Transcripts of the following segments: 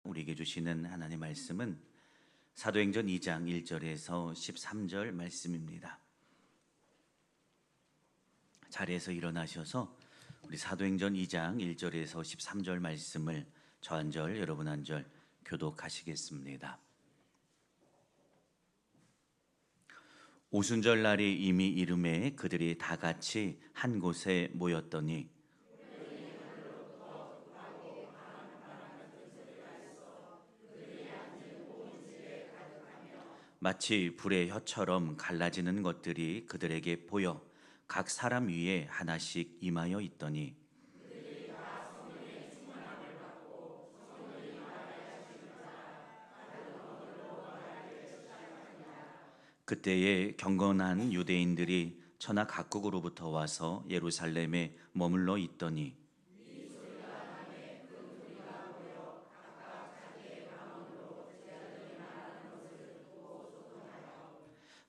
우리에게 주시는 하나님의 말씀은 사도행전 2장 1절에서 13절 말씀입니다. 자리에서 일어나셔서 우리 사도행전 2장 1절에서 13절 말씀을 저 한 절, 여러분 한 절 교독하시겠습니다. 오순절 날이 이미 이름에 그들이 다 같이 한 곳에 모였더니 마치 불의 혀처럼 갈라지는 것들이 그들에게 보여 각 사람 위에 하나씩 임하여 있더니 그때에 경건한 유대인들이 천하 각국으로부터 와서 예루살렘에 머물러 있더니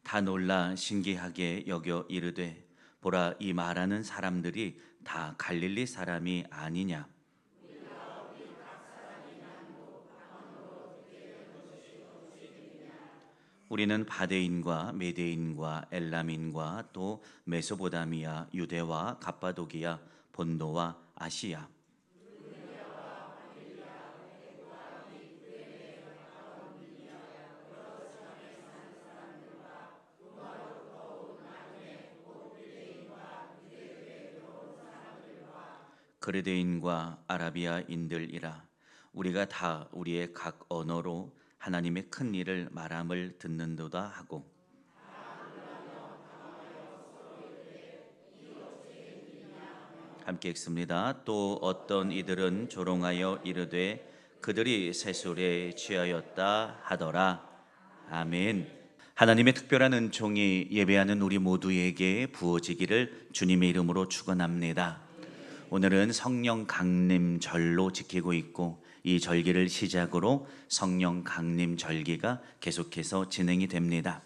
다 놀라 신기하게 여겨 이르되 보라, 이 말하는 사람들이 다 갈릴리 사람이 아니냐. 우리는 바데인과 메데인과 엘람인과 또 메소보다미아, 유대와 갑바도기아, 본도와 아시아, 그레데인과 아라비아인들이라. 우리가 다 우리의 각 언어로 하나님의 큰 일을 말함을 듣는도다 하고 함께 읽습니다. 또 어떤 이들은 조롱하여 이르되 그들이 세술에 취하였다 하더라. 아멘. 하나님의 특별한 은총이 예배하는 우리 모두에게 부어지기를 주님의 이름으로 축원합니다. 오늘은 성령 강림절로 지키고 있고 이 절기를 시작으로 성령 강림 절기가 계속해서 진행이 됩니다.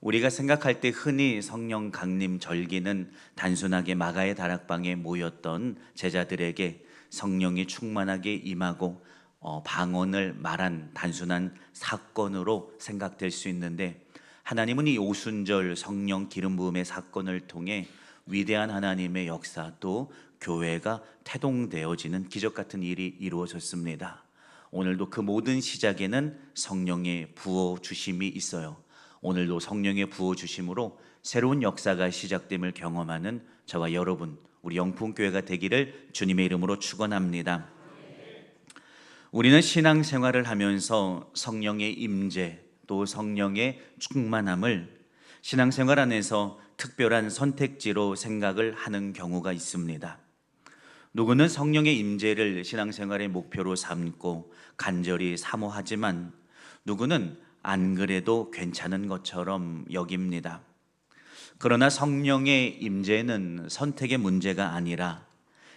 우리가 생각할 때 흔히 성령 강림 절기는 단순하게 마가의 다락방에 모였던 제자들에게 성령이 충만하게 임하고 방언을 말한 단순한 사건으로 생각될 수 있는데, 하나님은 이 오순절 성령 기름 부음의 사건을 통해 위대한 하나님의 역사, 또 교회가 태동되어지는 기적 같은 일이 이루어졌습니다. 오늘도 그 모든 시작에는 성령의 부어주심이 있어요. 오늘도 성령의 부어주심으로 새로운 역사가 시작됨을 경험하는 저와 여러분, 우리 영풍교회가 되기를 주님의 이름으로 축원합니다. 우리는 신앙생활을 하면서 성령의 임재, 또 성령의 충만함을 신앙생활 안에서 특별한 선택지로 생각을 하는 경우가 있습니다. 누구는 성령의 임재를 신앙생활의 목표로 삼고 간절히 사모하지만 누구는 안 그래도 괜찮은 것처럼 여깁니다. 그러나 성령의 임재는 선택의 문제가 아니라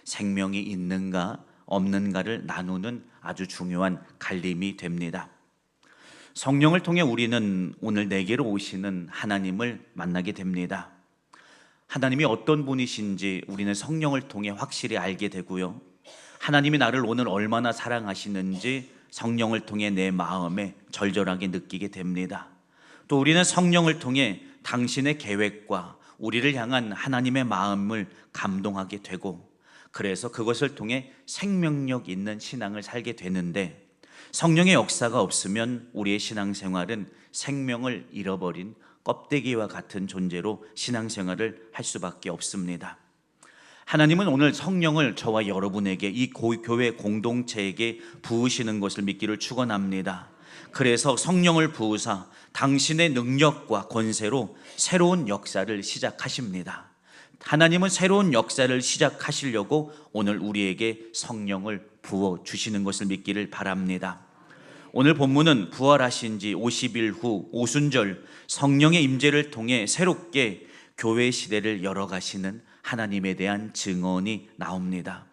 생명이 있는가 없는가를 나누는 아주 중요한 갈림이 됩니다. 성령을 통해 우리는 오늘 내게로 오시는 하나님을 만나게 됩니다. 하나님이 어떤 분이신지 우리는 성령을 통해 확실히 알게 되고요, 하나님이 나를 오늘 얼마나 사랑하시는지 성령을 통해 내 마음에 절절하게 느끼게 됩니다. 또 우리는 성령을 통해 당신의 계획과 우리를 향한 하나님의 마음을 감동하게 되고, 그래서 그것을 통해 생명력 있는 신앙을 살게 되는데, 성령의 역사가 없으면 우리의 신앙생활은 생명을 잃어버린 껍데기와 같은 존재로 신앙생활을 할 수밖에 없습니다. 하나님은 오늘 성령을 저와 여러분에게, 이 교회 공동체에게 부으시는 것을 믿기를 축원합니다. 그래서 성령을 부으사 당신의 능력과 권세로 새로운 역사를 시작하십니다. 하나님은 새로운 역사를 시작하시려고 오늘 우리에게 성령을 부어 주시는 것을 믿기를 바랍니다. 오늘 본문은 부활하신 지 50일 후 오순절 성령의 임재를 통해 새롭게 교회 시대를 열어가시는 하나님에 대한 증언이 나옵니다.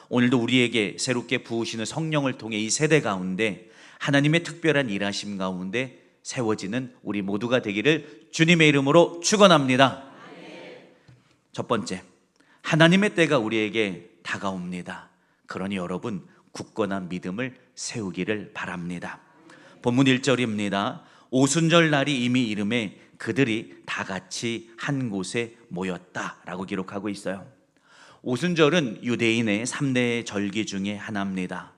오늘도 우리에게 새롭게 부으시는 성령을 통해 이 세대 가운데 하나님의 특별한 일하심 가운데 세워지는 우리 모두가 되기를 주님의 이름으로 축원합니다. 첫 번째, 하나님의 때가 우리에게 다가옵니다. 그러니 여러분, 굳건한 믿음을 세우기를 바랍니다. 본문 1절입니다. 오순절 날이 이미 이름에 그들이 다 같이 한 곳에 모였다라고 기록하고 있어요. 오순절은 유대인의 3대 절기 중에 하나입니다.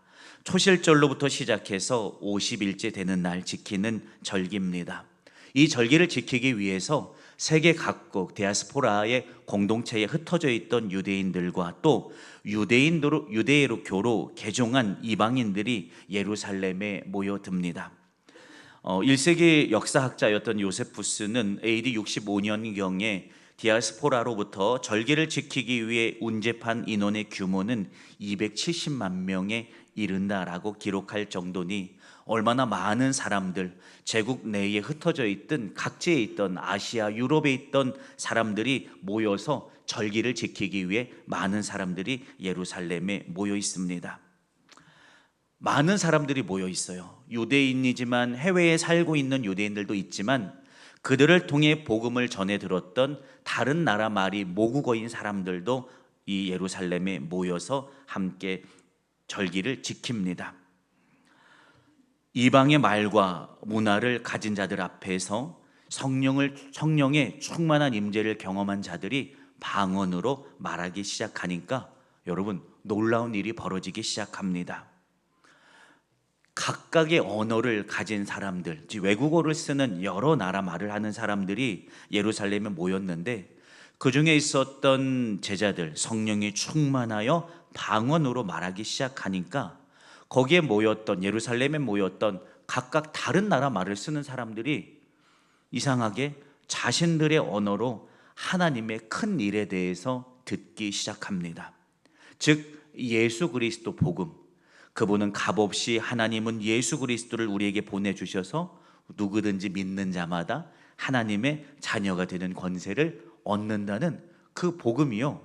초실절로부터 시작해서 50일째 되는 날 지키는 절기입니다. 이 절기를 지키기 위해서 세계 각국 디아스포라의 공동체에 흩어져 있던 유대인들과 또 유대교로 개종한 이방인들이 예루살렘에 모여듭니다. 1세기 역사학자였던 요세푸스는 AD 65년경에 디아스포라로부터 절기를 지키기 위해 운집한 인원의 규모는 270만 명에 이른다라고 기록할 정도니 얼마나 많은 사람들, 제국 내에 흩어져 있던 각지에 있던 아시아, 유럽에 있던 사람들이 모여서 절기를 지키기 위해 많은 사람들이 예루살렘에 모여 있습니다. 많은 사람들이 모여 있어요. 유대인이지만 해외에 살고 있는 유대인들도 있지만 그들을 통해 복음을 전해 들었던 다른 나라 말이 모국어인 사람들도 이 예루살렘에 모여서 함께 절기를 지킵니다. 이방의 말과 문화를 가진 자들 앞에서 성령의 충만한 임재를 경험한 자들이 방언으로 말하기 시작하니까 여러분 놀라운 일이 벌어지기 시작합니다. 각각의 언어를 가진 사람들, 외국어를 쓰는 여러 나라 말을 하는 사람들이 예루살렘에 모였는데 그 중에 있었던 제자들, 성령이 충만하여 방언으로 말하기 시작하니까 거기에 모였던, 예루살렘에 모였던 각각 다른 나라 말을 쓰는 사람들이 이상하게 자신들의 언어로 하나님의 큰 일에 대해서 듣기 시작합니다. 즉 예수 그리스도 복음, 그분은 값없이 하나님은 예수 그리스도를 우리에게 보내주셔서 누구든지 믿는 자마다 하나님의 자녀가 되는 권세를 얻는다는 그 복음이요,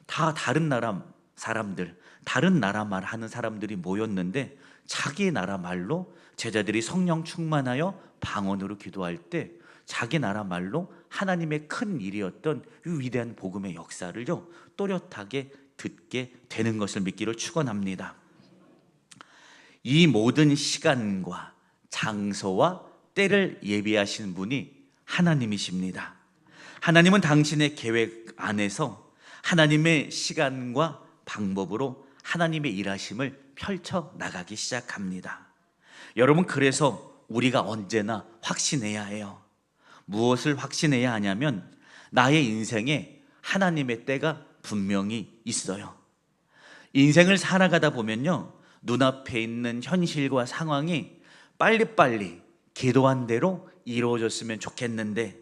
다 다른 나라 사람들, 다른 나라 말 하는 사람들이 모였는데 자기 나라 말로 제자들이 성령 충만하여 방언으로 기도할 때 자기 나라 말로 하나님의 큰 일이었던 이 위대한 복음의 역사를요 또렷하게 듣게 되는 것을 믿기를 축원합니다. 이 모든 시간과 장소와 때를 예비하신 분이 하나님이십니다. 하나님은 당신의 계획 안에서 하나님의 시간과 방법으로 하나님의 일하심을 펼쳐 나가기 시작합니다. 여러분, 그래서 우리가 언제나 확신해야 해요. 무엇을 확신해야 하냐면 나의 인생에 하나님의 때가 분명히 있어요. 인생을 살아가다 보면요, 눈앞에 있는 현실과 상황이 빨리빨리 기도한 대로 이루어졌으면 좋겠는데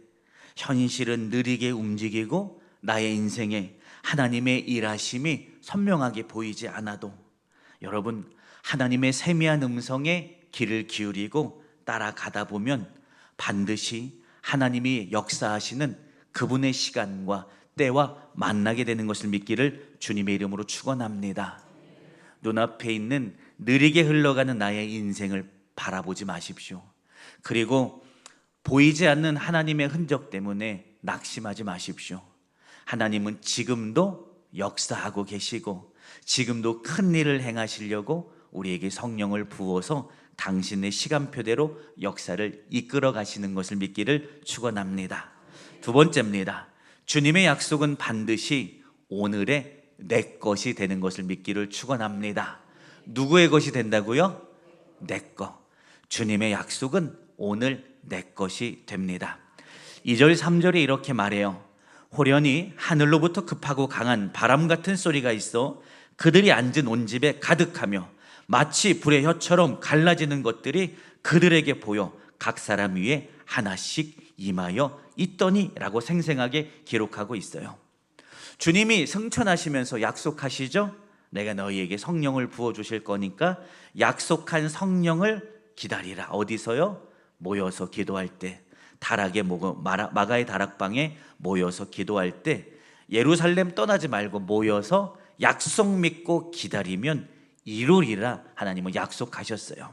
현실은 느리게 움직이고 나의 인생에 하나님의 일하심이 선명하게 보이지 않아도 여러분, 하나님의 세미한 음성에 귀를 기울이고 따라가다 보면 반드시 하나님이 역사하시는 그분의 시간과 때와 만나게 되는 것을 믿기를 주님의 이름으로 축원합니다. 눈앞에 있는 느리게 흘러가는 나의 인생을 바라보지 마십시오. 그리고 보이지 않는 하나님의 흔적 때문에 낙심하지 마십시오. 하나님은 지금도 역사하고 계시고 지금도 큰 일을 행하시려고 우리에게 성령을 부어서 당신의 시간표대로 역사를 이끌어 가시는 것을 믿기를 축원합니다. 두 번째입니다. 주님의 약속은 반드시 오늘의 내 것이 되는 것을 믿기를 축원합니다. 누구의 것이 된다고요? 내 것. 주님의 약속은 오늘 내 것이 됩니다. 2절 3절에 이렇게 말해요. 호련히 하늘로부터 급하고 강한 바람 같은 소리가 있어 그들이 앉은 온 집에 가득하며 마치 불의 혀처럼 갈라지는 것들이 그들에게 보여 각 사람 위에 하나씩 임하여 있더니 라고 생생하게 기록하고 있어요. 주님이 승천하시면서 약속하시죠? 내가 너희에게 성령을 부어주실 거니까 약속한 성령을 기다리라. 어디서요? 모여서 기도할 때, 마가의 다락방에 모여서 기도할 때 예루살렘 떠나지 말고 모여서 약속 믿고 기다리면 이루리라 하나님은 약속하셨어요.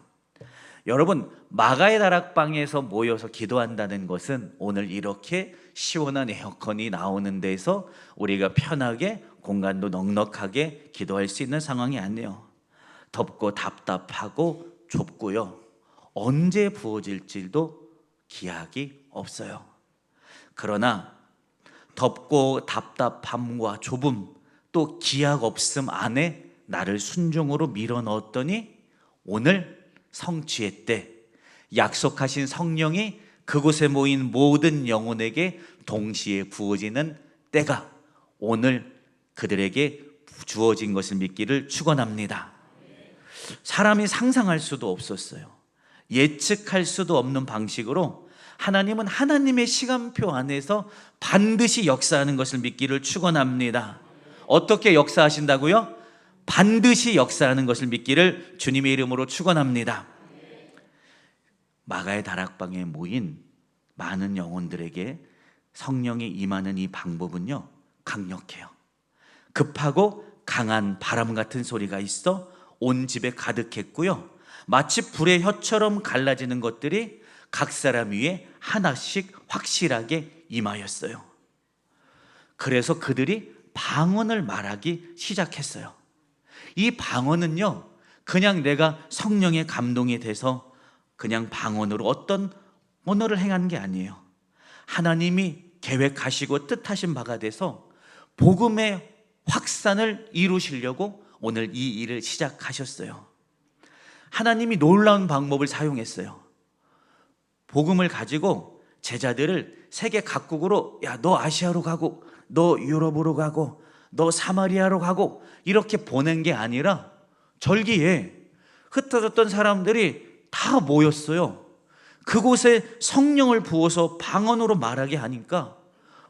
여러분, 마가의 다락방에서 모여서 기도한다는 것은 오늘 이렇게 시원한 에어컨이 나오는 데서 우리가 편하게 공간도 넉넉하게 기도할 수 있는 상황이 아니에요. 덥고 답답하고 좁고요. 언제 부어질지도 기약이 없어요. 그러나 덥고 답답함과 좁음 또 기약 없음 안에 나를 순종으로 밀어넣었더니 오늘 성취의 때 약속하신 성령이 그곳에 모인 모든 영혼에게 동시에 부어지는 때가 오늘 그들에게 주어진 것을 믿기를 축원합니다. 사람이 상상할 수도 없었어요. 예측할 수도 없는 방식으로 하나님은 하나님의 시간표 안에서 반드시 역사하는 것을 믿기를 축원합니다. 어떻게 역사하신다고요? 반드시 역사하는 것을 믿기를 주님의 이름으로 축원합니다. 마가의 다락방에 모인 많은 영혼들에게 성령이 임하는 이 방법은요, 강력해요. 급하고 강한 바람 같은 소리가 있어 온 집에 가득했고요. 마치 불의 혀처럼 갈라지는 것들이 각 사람 위에 하나씩 확실하게 임하였어요. 그래서 그들이 방언을 말하기 시작했어요. 이 방언은요, 그냥 내가 성령의 감동이 돼서 그냥 방언으로 어떤 언어를 행한 게 아니에요. 하나님이 계획하시고 뜻하신 바가 돼서 복음의 확산을 이루시려고 오늘 이 일을 시작하셨어요. 하나님이 놀라운 방법을 사용했어요. 복음을 가지고 제자들을 세계 각국으로, 야, 너 아시아로 가고, 너 유럽으로 가고, 너 사마리아로 가고, 이렇게 보낸 게 아니라 절기에 흩어졌던 사람들이 다 모였어요. 그곳에 성령을 부어서 방언으로 말하게 하니까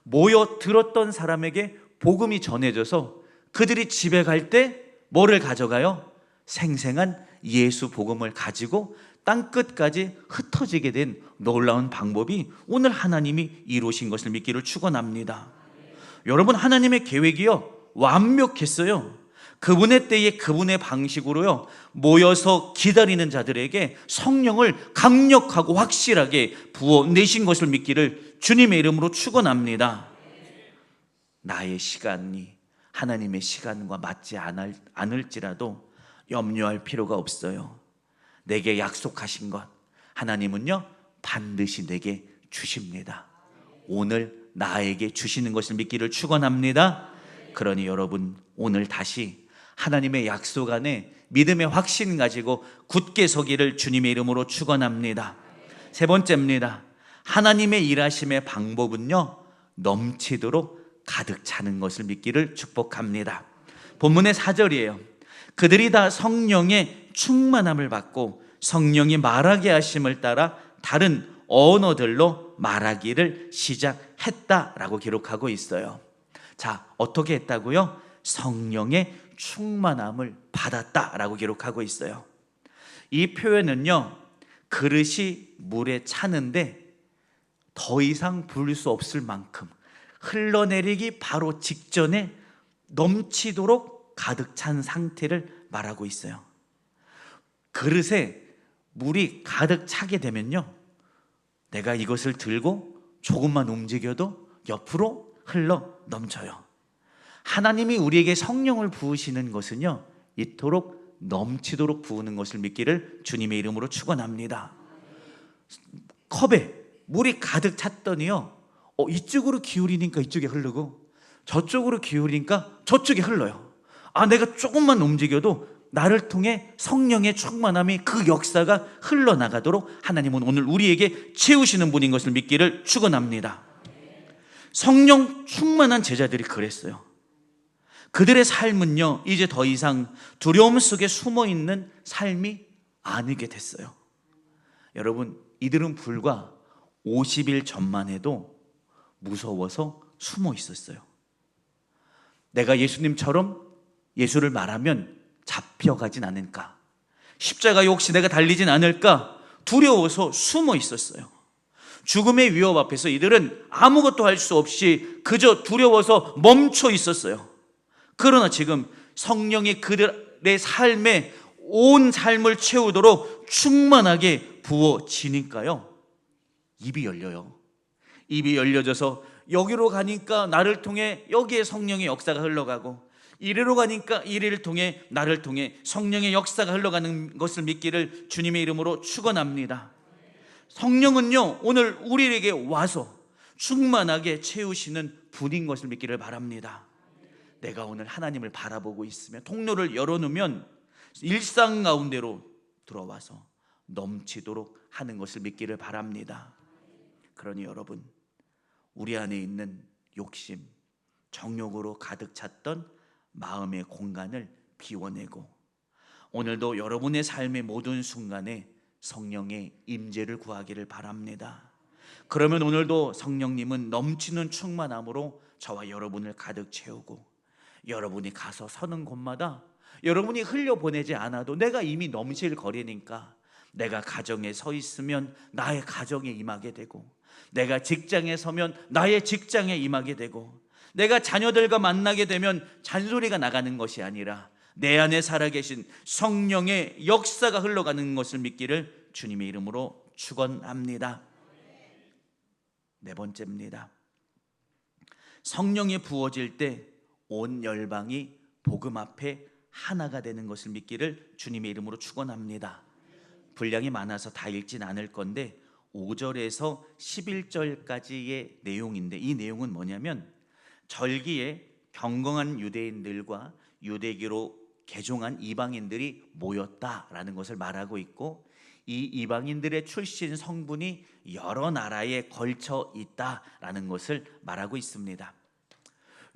모여 들었던 사람에게 복음이 전해져서 그들이 집에 갈 때 뭐를 가져가요? 생생한 예수 복음을 가지고 땅끝까지 흩어지게 된 놀라운 방법이 오늘 하나님이 이루신 것을 믿기를 축원합니다. 여러분, 하나님의 계획이요, 완벽했어요. 그분의 때에 그분의 방식으로요, 모여서 기다리는 자들에게 성령을 강력하고 확실하게 부어내신 것을 믿기를 주님의 이름으로 축원합니다. 나의 시간이 하나님의 시간과 맞지 않을지라도 염려할 필요가 없어요. 내게 약속하신 것 하나님은요, 반드시 내게 주십니다. 오늘 나에게 주시는 것을 믿기를 축원합니다. 그러니 여러분, 오늘 다시 하나님의 약속 안에 믿음의 확신 가지고 굳게 서기를 주님의 이름으로 축원합니다. 세 번째입니다. 하나님의 일하심의 방법은요, 넘치도록 가득 차는 것을 믿기를 축복합니다. 본문의 4절이에요. 그들이 다 성령의 충만함을 받고 성령이 말하게 하심을 따라 다른 언어들로 말하기를 시작했다라고 기록하고 있어요. 자, 어떻게 했다고요? 성령의 충만함을 받았다라고 기록하고 있어요. 이 표현은요, 그릇이 물에 차는데 더 이상 부을 수 없을 만큼 흘러내리기 바로 직전에 넘치도록 가득 찬 상태를 말하고 있어요. 그릇에 물이 가득 차게 되면요, 내가 이것을 들고 조금만 움직여도 옆으로 흘러 넘쳐요. 하나님이 우리에게 성령을 부으시는 것은요, 이토록 넘치도록 부으는 것을 믿기를 주님의 이름으로 축원합니다. 컵에 물이 가득 찼더니요, 이쪽으로 기울이니까 이쪽에 흐르고 저쪽으로 기울이니까 저쪽에 흘러요. 내가 조금만 움직여도 나를 통해 성령의 충만함이 그 역사가 흘러나가도록 하나님은 오늘 우리에게 채우시는 분인 것을 믿기를 축원합니다. 성령 충만한 제자들이 그랬어요. 그들의 삶은요, 이제 더 이상 두려움 속에 숨어있는 삶이 아니게 됐어요. 여러분, 이들은 불과 50일 전만 해도 무서워서 숨어 있었어요. 내가 예수님처럼 예수를 말하면 잡혀가진 않을까, 십자가에 혹시 내가 달리진 않을까 두려워서 숨어 있었어요. 죽음의 위협 앞에서 이들은 아무것도 할 수 없이 그저 두려워서 멈춰 있었어요. 그러나 지금 성령이 그들의 삶에 온 삶을 채우도록 충만하게 부어지니까요, 입이 열려요. 입이 열려져서 여기로 가니까 나를 통해 여기에 성령의 역사가 흘러가고, 이리로 가니까 이리를 통해 나를 통해 성령의 역사가 흘러가는 것을 믿기를 주님의 이름으로 축원합니다. 성령은요, 오늘 우리에게 와서 충만하게 채우시는 분인 것을 믿기를 바랍니다. 내가 오늘 하나님을 바라보고 있으면, 통로를 열어놓으면 일상 가운데로 들어와서 넘치도록 하는 것을 믿기를 바랍니다. 그러니 여러분, 우리 안에 있는 욕심, 정욕으로 가득 찼던 마음의 공간을 비워내고, 오늘도 여러분의 삶의 모든 순간에 성령의 임재를 구하기를 바랍니다. 그러면 오늘도 성령님은 넘치는 충만함으로 저와 여러분을 가득 채우고, 여러분이 가서 서는 곳마다 여러분이 흘려보내지 않아도 내가 이미 넘칠 거리니까, 내가 가정에 서 있으면 나의 가정에 임하게 되고, 내가 직장에 서면 나의 직장에 임하게 되고, 내가 자녀들과 만나게 되면 잔소리가 나가는 것이 아니라 내 안에 살아계신 성령의 역사가 흘러가는 것을 믿기를 주님의 이름으로 축원합니다. 네 번째입니다. 성령이 부어질 때 온 열방이 복음 앞에 하나가 되는 것을 믿기를 주님의 이름으로 축원합니다. 분량이 많아서 다 읽진 않을 건데 5절에서 11절까지의 내용인데, 이 내용은 뭐냐면 절기에 경건한 유대인들과 유대교로 개종한 이방인들이 모였다라는 것을 말하고 있고, 이 이방인들의 출신 성분이 여러 나라에 걸쳐 있다라는 것을 말하고 있습니다.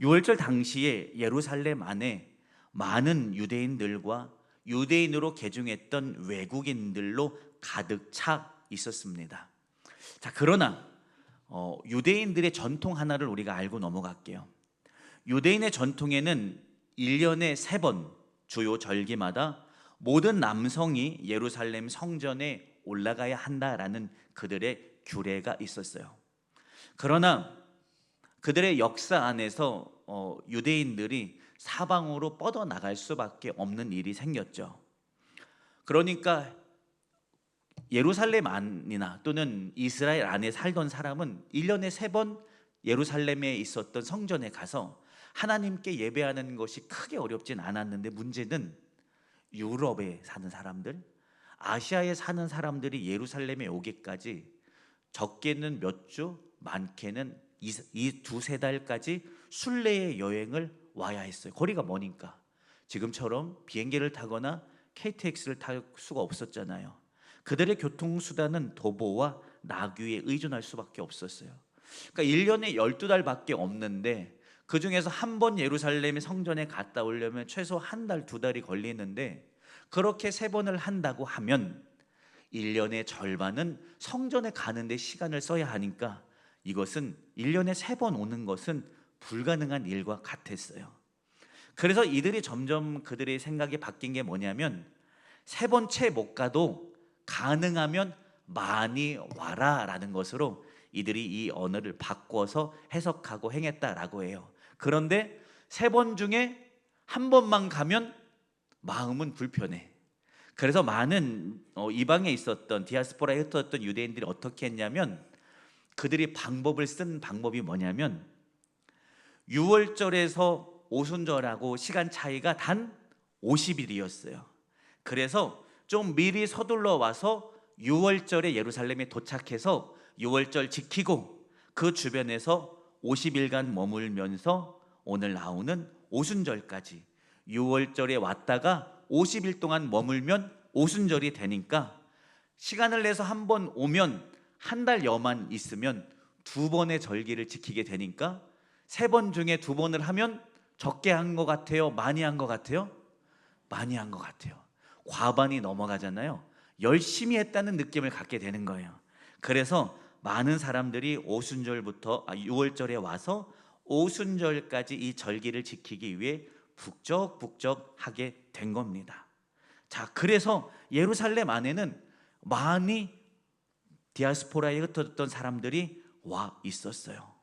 유월절 당시에 예루살렘 안에 많은 유대인들과 유대인으로 개종했던 외국인들로 가득 차 있었습니다. 자, 그러나 유대인들의 전통 하나를 우리가 알고 넘어갈게요. 유대인의 전통에는 1년에 3번 주요 절기마다 모든 남성이 예루살렘 성전에 올라가야 한다라는 그들의 규례가 있었어요. 그러나 그들의 역사 안에서 유대인들이 사방으로 뻗어나갈 수밖에 없는 일이 생겼죠. 그러니까 예루살렘 안이나 또는 이스라엘 안에 살던 사람은 1년에 3번 예루살렘에 있었던 성전에 가서 하나님께 예배하는 것이 크게 어렵진 않았는데, 문제는 유럽에 사는 사람들, 아시아에 사는 사람들이 예루살렘에 오기까지 적게는 몇 주, 많게는 이 2-3달까지 순례의 여행을 와야 했어요. 거리가 머니까. 지금처럼 비행기를 타거나 KTX를 탈 수가 없었잖아요. 그들의 교통수단은 도보와 나귀에 의존할 수밖에 없었어요. 그러니까 1년에 12달밖에 없는데, 그 중에서 한 번 예루살렘 성전에 갔다 오려면 최소 1달, 2달이 걸리는데, 그렇게 3번을 한다고 하면 1년의 절반은 성전에 가는데 시간을 써야 하니까 이것은 1년에 3번 오는 것은 불가능한 일과 같았어요. 그래서 이들이 점점 그들의 생각이 바뀐 게 뭐냐면, 3번 채 못 가도 가능하면 많이 와라 라는 것으로 이들이 이 언어를 바꿔서 해석하고 행했다라고 해요. 그런데 3번 중에 1번만 가면 마음은 불편해. 그래서 많은 이방에 있었던, 디아스포라에 흩어졌던 유대인들이 어떻게 했냐면, 그들이 방법을 쓴 방법이 뭐냐면, 6월절에서 오순절하고 시간 차이가 단 50일이었어요. 그래서 좀 미리 서둘러 와서 6월절에 예루살렘에 도착해서 6월절 지키고 그 주변에서 50일간 머물면서 오늘 나오는 오순절까지 6월절에 왔다가 50일 동안 머물면 오순절이 되니까, 시간을 내서 한 번 오면 1달여만 있으면 2번의 절기를 지키게 되니까 3번 중에 2번을 하면 적게 한 것 같아요? 많이 한 것 같아요? 많이 한 것 같아요. 과반이 넘어가잖아요. 열심히 했다는 느낌을 갖게 되는 거예요. 그래서 많은 사람들이 오순절부터 6월절에 와서 오순절까지 이 절기를 지키기 위해 북적북적하게 된 겁니다. 자, 그래서 예루살렘 안에는 많이 디아스포라에 흩어졌던 사람들이 와 있었어요.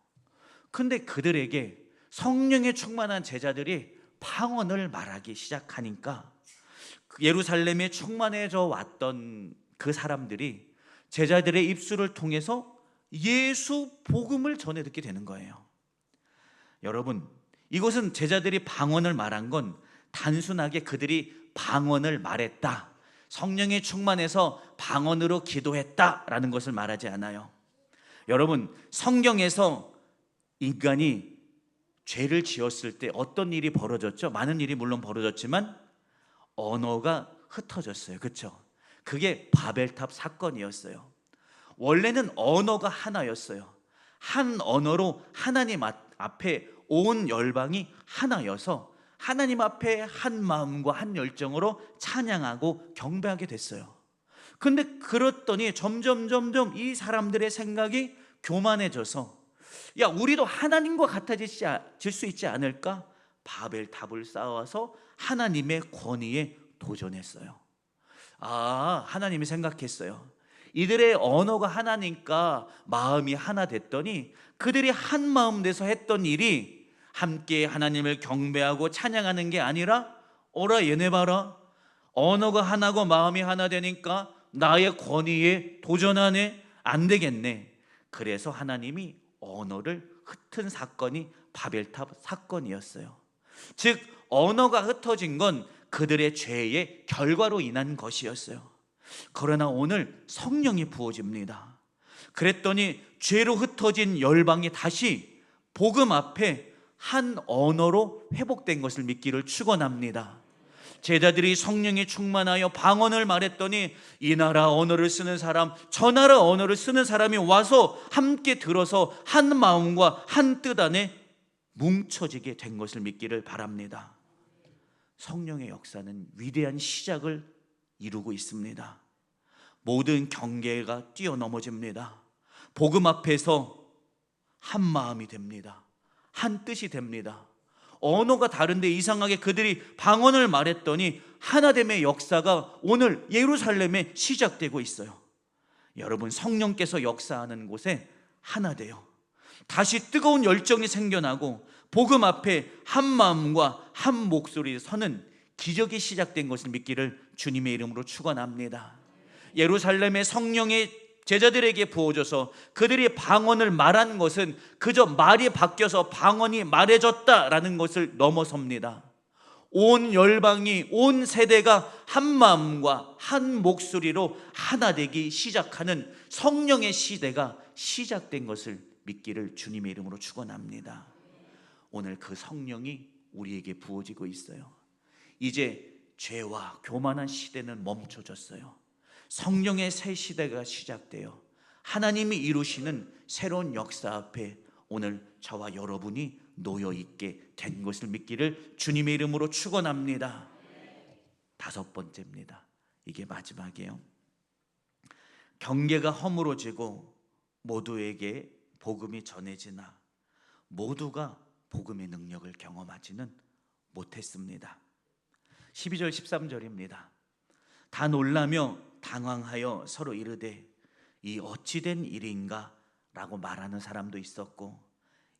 근데 그들에게 성령에 충만한 제자들이 방언을 말하기 시작하니까, 예루살렘에 충만해져 왔던 그 사람들이 제자들의 입술을 통해서 예수 복음을 전해 듣게 되는 거예요. 여러분, 이곳은 제자들이 방언을 말한 건 단순하게 그들이 방언을 말했다, 성령에 충만해서 방언으로 기도했다라는 것을 말하지 않아요. 여러분, 성경에서 인간이 죄를 지었을 때 어떤 일이 벌어졌죠? 많은 일이 물론 벌어졌지만 언어가 흩어졌어요. 그렇죠? 그게 바벨탑 사건이었어요. 원래는 언어가 하나였어요. 한 언어로 하나님 앞에 온 열방이 하나여서 하나님 앞에 한 마음과 한 열정으로 찬양하고 경배하게 됐어요. 근데 그랬더니 점점 이 사람들의 생각이 교만해져서, 야, 우리도 하나님과 같아질 수 있지 않을까? 바벨탑을 쌓아서 하나님의 권위에 도전했어요. 하나님이 생각했어요. 이들의 언어가 하나니까 마음이 하나 됐더니 그들이 한 마음 돼서 했던 일이 함께 하나님을 경배하고 찬양하는 게 아니라, 어라 얘네 봐라, 언어가 하나고 마음이 하나 되니까 나의 권위에 도전하네, 안 되겠네. 그래서 하나님이 언어를 흩은 사건이 바벨탑 사건이었어요. 즉 언어가 흩어진 건 그들의 죄의 결과로 인한 것이었어요. 그러나 오늘 성령이 부어집니다. 그랬더니 죄로 흩어진 열방이 다시 복음 앞에 한 언어로 회복된 것을 믿기를 축원합니다. 제자들이 성령에 충만하여 방언을 말했더니 이 나라 언어를 쓰는 사람, 저 나라 언어를 쓰는 사람이 와서 함께 들어서 한 마음과 한 뜻 안에 뭉쳐지게 된 것을 믿기를 바랍니다. 성령의 역사는 위대한 시작을 이루고 있습니다. 모든 경계가 뛰어넘어집니다. 복음 앞에서 한 마음이 됩니다. 한 뜻이 됩니다. 언어가 다른데 이상하게 그들이 방언을 말했더니 하나됨의 역사가 오늘 예루살렘에 시작되고 있어요. 여러분, 성령께서 역사하는 곳에 하나 돼요. 다시 뜨거운 열정이 생겨나고 복음 앞에 한 마음과 한 목소리에 서는 기적이 시작된 것을 믿기를 주님의 이름으로 축원합니다. 예루살렘의 성령의 제자들에게 부어져서 그들이 방언을 말한 것은 그저 말이 바뀌어서 방언이 말해졌다라는 것을 넘어섭니다. 온 열방이, 온 세대가 한 마음과 한 목소리로 하나 되기 시작하는 성령의 시대가 시작된 것을 믿기를 주님의 이름으로 축원합니다. 오늘 그 성령이 우리에게 부어지고 있어요. 이제 죄와 교만한 시대는 멈춰졌어요. 성령의 새 시대가 시작되어 하나님이 이루시는 새로운 역사 앞에 오늘 저와 여러분이 놓여있게 된 것을 믿기를 주님의 이름으로 축원합니다. 다섯 번째입니다. 이게 마지막이에요. 경계가 허물어지고 모두에게 복음이 전해지나 모두가 복음의 능력을 경험하지는 못했습니다. 12절 13절입니다. 다 놀라며 당황하여 서로 이르되 이 어찌된 일인가 라고 말하는 사람도 있었고,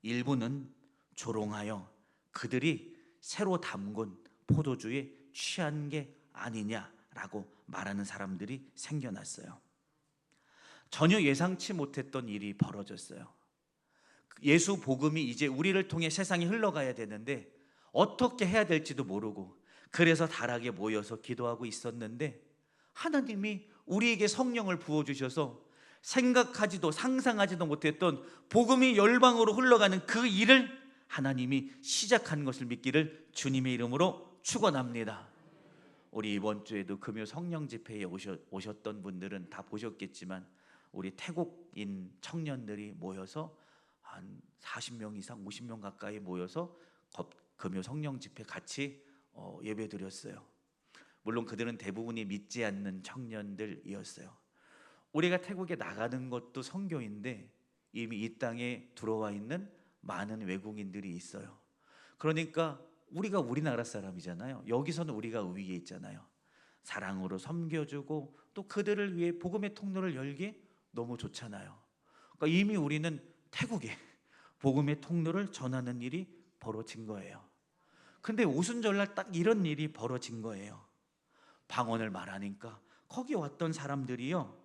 일부는 조롱하여 그들이 새로 담근 포도주에 취한 게 아니냐라고 말하는 사람들이 생겨났어요. 전혀 예상치 못했던 일이 벌어졌어요. 예수 복음이 이제 우리를 통해 세상에 흘러가야 되는데 어떻게 해야 될지도 모르고, 그래서 다락에 모여서 기도하고 있었는데 하나님이 우리에게 성령을 부어주셔서 생각하지도 상상하지도 못했던 복음이 열방으로 흘러가는 그 일을 하나님이 시작한 것을 믿기를 주님의 이름으로 축원합니다. 우리 이번 주에도 금요 성령 집회에 오셨던 분들은 다 보셨겠지만 우리 태국인 청년들이 모여서 한 40명 이상, 50명 가까이 모여서 금요 성령 집회 같이 예배 드렸어요. 물론 그들은 대부분이 믿지 않는 청년들이었어요. 우리가 태국에 나가는 것도 선교인데 이미 이 땅에 들어와 있는 많은 외국인들이 있어요. 그러니까 우리가 우리나라 사람이잖아요. 여기서는 우리가 위에 있잖아요. 사랑으로 섬겨주고 또 그들을 위해 복음의 통로를 열기 너무 좋잖아요. 그러니까 이미 우리는 태국에 복음의 통로를 전하는 일이 벌어진 거예요. 근데 오순절날 딱 이런 일이 벌어진 거예요. 방언을 말하니까 거기 왔던 사람들이요,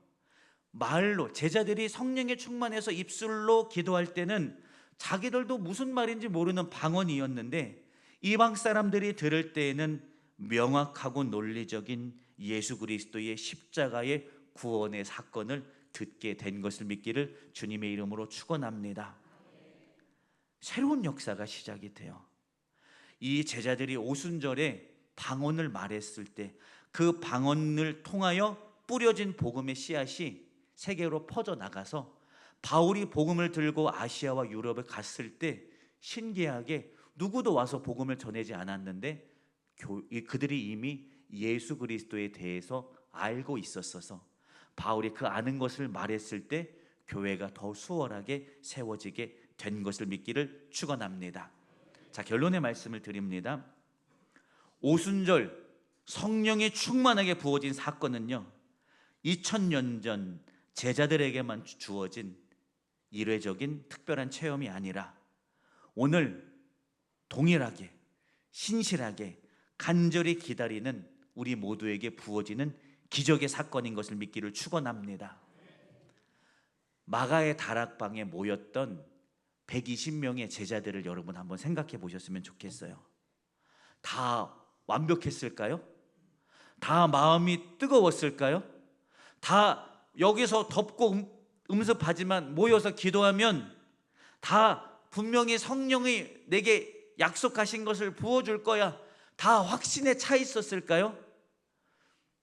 말로, 제자들이 성령에 충만해서 입술로 기도할 때는 자기들도 무슨 말인지 모르는 방언이었는데 이방 사람들이 들을 때에는 명확하고 논리적인 예수 그리스도의 십자가의 구원의 사건을 듣게 된 것을 믿기를 주님의 이름으로 축원합니다. 새로운 역사가 시작이 돼요. 이 제자들이 오순절에 방언을 말했을 때 그 방언을 통하여 뿌려진 복음의 씨앗이 세계로 퍼져나가서 바울이 복음을 들고 아시아와 유럽에 갔을 때 신기하게 누구도 와서 복음을 전하지 않았는데 그들이 이미 예수 그리스도에 대해서 알고 있었어서 바울이 그 아는 것을 말했을 때 교회가 더 수월하게 세워지게 된 것을 믿기를 축원합니다. 자, 결론의 말씀을 드립니다. 오순절 성령이 충만하게 부어진 사건은요, 2000년 전 제자들에게만 주어진 일회적인 특별한 체험이 아니라 오늘 동일하게 신실하게 간절히 기다리는 우리 모두에게 부어지는 기적의 사건인 것을 믿기를 축원합니다. 마가의 다락방에 모였던 120명의 제자들을 여러분 한번 생각해 보셨으면 좋겠어요. 다 완벽했을까요? 다 마음이 뜨거웠을까요? 다 여기서 덥고 음습하지만 모여서 기도하면 다 분명히 성령이 내게 약속하신 것을 부어줄 거야, 다 확신에 차 있었을까요?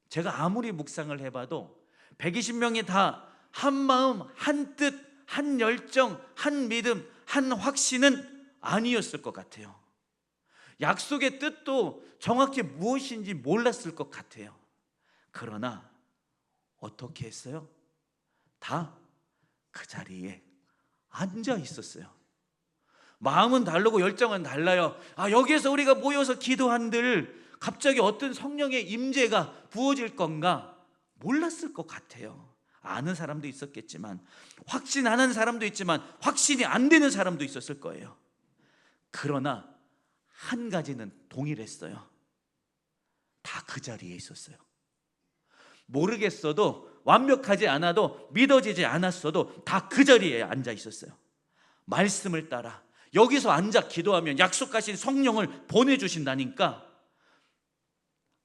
제가 아무리 묵상을 해봐도 120명이 다 한 마음, 한 뜻, 한 열정, 한 믿음, 한 확신은 아니었을 것 같아요. 약속의 뜻도 정확히 무엇인지 몰랐을 것 같아요. 그러나 어떻게 했어요? 다 그 자리에 앉아 있었어요. 마음은 다르고 열정은 달라요. 여기에서 우리가 모여서 기도한들 갑자기 어떤 성령의 임재가 부어질 건가 몰랐을 것 같아요. 아는 사람도 있었겠지만, 확신하는 사람도 있지만 확신이 안 되는 사람도 있었을 거예요. 그러나 한 가지는 동일했어요. 다 그 자리에 있었어요. 모르겠어도, 완벽하지 않아도, 믿어지지 않았어도 다 그 자리에 앉아 있었어요. 말씀을 따라 여기서 앉아 기도하면 약속하신 성령을 보내주신다니까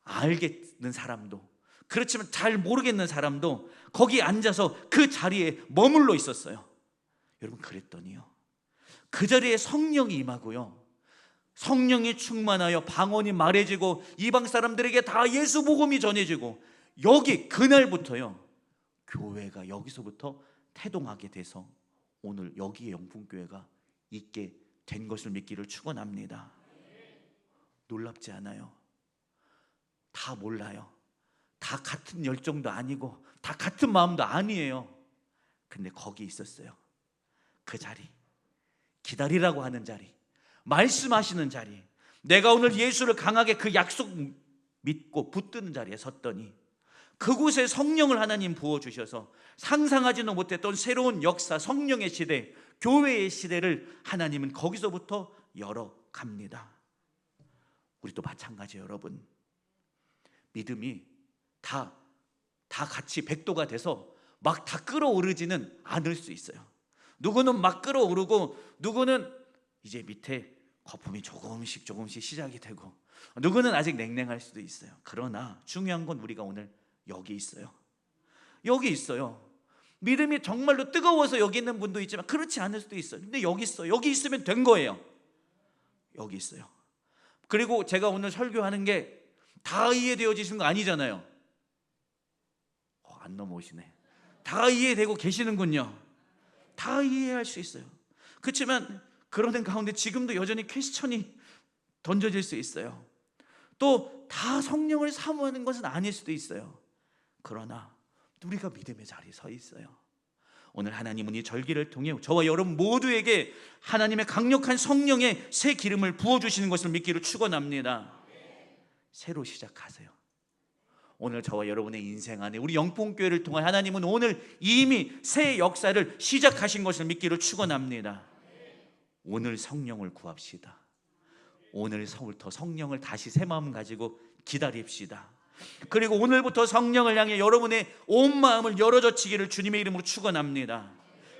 알겠는 사람도, 그렇지만 잘 모르겠는 사람도 거기 앉아서 그 자리에 머물러 있었어요. 여러분, 그랬더니요, 그 자리에 성령이 임하고요, 성령이 충만하여 방언이 말해지고 이방 사람들에게 다 예수 복음이 전해지고, 여기 그날부터요 교회가 여기서부터 태동하게 돼서 오늘 여기에 영풍교회가 있게 된 것을 믿기를 축원합니다. 놀랍지 않아요? 다 몰라요. 다 같은 열정도 아니고 다 같은 마음도 아니에요. 근데 거기 있었어요. 그 자리, 기다리라고 하는 자리, 말씀하시는 자리, 내가 오늘 예수를 강하게 그 약속 믿고 붙드는 자리에 섰더니 그곳에 성령을 하나님 부어주셔서 상상하지도 못했던 새로운 역사, 성령의 시대, 교회의 시대를 하나님은 거기서부터 열어갑니다. 우리도 마찬가지예요. 여러분, 믿음이 다 같이 백도가 돼서 막 다 끌어오르지는 않을 수 있어요. 누구는 막 끌어오르고 누구는 이제 밑에 거품이 조금씩 시작이 되고, 누구는 아직 냉랭할 수도 있어요. 그러나 중요한 건 우리가 오늘 여기 있어요. 여기 있어요. 믿음이 정말로 뜨거워서 여기 있는 분도 있지만 그렇지 않을 수도 있어요. 근데 여기 있어요. 여기 있으면 된 거예요. 여기 있어요. 그리고 제가 오늘 설교하는 게 다 이해되어지신 거 아니잖아요. 안 넘어오시네. 다 이해되고 계시는군요. 다 이해할 수 있어요. 그렇지만 그러는 가운데 지금도 여전히 퀘스천이 던져질 수 있어요. 또 다 성령을 사모하는 것은 아닐 수도 있어요. 그러나 우리가 믿음의 자리에 서 있어요. 오늘 하나님은 이 절기를 통해 저와 여러분 모두에게 하나님의 강력한 성령의 새 기름을 부어주시는 것을 믿기로 축원합니다. 새로 시작하세요. 오늘 저와 여러분의 인생 안에 우리 영풍교회를 통해 하나님은 오늘 이미 새 역사를 시작하신 것을 믿기로 축원합니다. 오늘 성령을 구합시다. 오늘부터 성령을 다시 새 마음 가지고 기다립시다. 그리고 오늘부터 성령을 향해 여러분의 온 마음을 열어젖히기를 주님의 이름으로 축원합니다.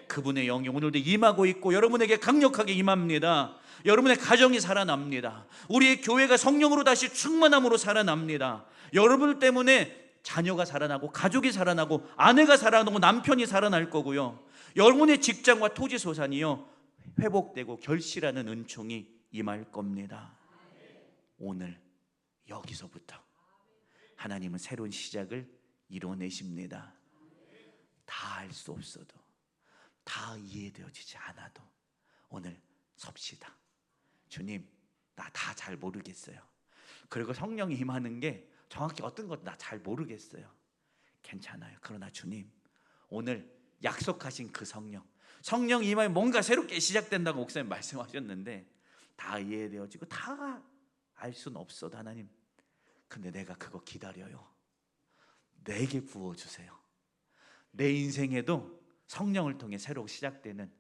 그분의 영이 오늘도 임하고 있고 여러분에게 강력하게 임합니다. 여러분의 가정이 살아납니다. 우리의 교회가 성령으로 다시 충만함으로 살아납니다. 여러분 때문에 자녀가 살아나고 가족이 살아나고 아내가 살아나고 남편이 살아날 거고요. 여러분의 직장과 토지 소산이요 회복되고 결실하는 은총이 임할 겁니다. 오늘 여기서부터 하나님은 새로운 시작을 이뤄내십니다. 다 알 수 없어도, 다 이해되어지지 않아도 오늘 섭시다. 주님, 나 다 잘 모르겠어요. 그리고 성령이 임하는 게 정확히 어떤 것도 나 잘 모르겠어요. 괜찮아요. 그러나 주님, 오늘 약속하신 그 성령 임하면 뭔가 새롭게 시작된다고 목사님 말씀하셨는데 다 이해되어지고 다 알 수는 없어도 하나님, 근데 내가 그거 기다려요. 내게 부어주세요. 내 인생에도 성령을 통해 새로 시작되는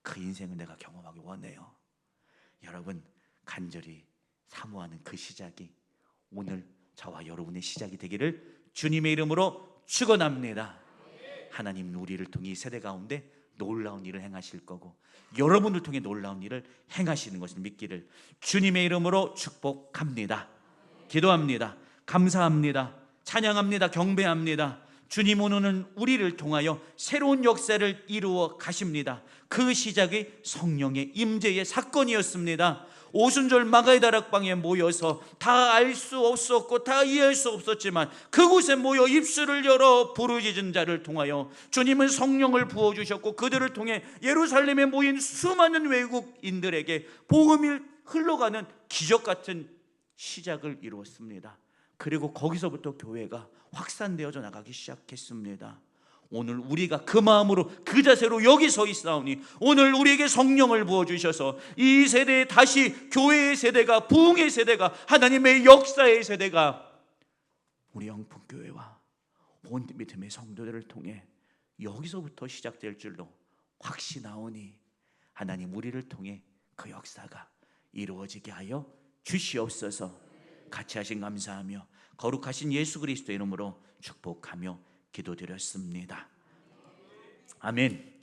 그 인생을 내가 경험하기 원해요. 여러분, 간절히 사모하는 그 시작이 오늘 저와 여러분의 시작이 되기를 주님의 이름으로 축원합니다. 하나님은 우리를 통해 이 세대 가운데 놀라운 일을 행하실 거고 여러분을 통해 놀라운 일을 행하시는 것을 믿기를 주님의 이름으로 축복합니다. 기도합니다. 감사합니다. 찬양합니다. 경배합니다. 주님, 오늘은 우리를 통하여 새로운 역사를 이루어 가십니다. 그 시작이 성령의 임재의 사건이었습니다. 오순절 마가의 다락방에 모여서 다 알 수 없었고 다 이해할 수 없었지만 그곳에 모여 입술을 열어 부르짖은 자를 통하여 주님은 성령을 부어주셨고 그들을 통해 예루살렘에 모인 수많은 외국인들에게 복음이 흘러가는 기적 같은 시작을 이루었습니다. 그리고 거기서부터 교회가 확산되어져 나가기 시작했습니다. 오늘 우리가 그 마음으로 그 자세로 여기 서 있사오니 오늘 우리에게 성령을 부어주셔서 이 세대에 다시 교회의 세대가, 부흥의 세대가, 하나님의 역사의 세대가 우리 영풍교회와 온 믿음의 성도들을 통해 여기서부터 시작될 줄로 확신하오니 하나님, 우리를 통해 그 역사가 이루어지게 하여 주시옵소서. 같이 하신 감사하며 거룩하신 예수 그리스도의 이름으로 축복하며 기도드렸습니다. 아멘.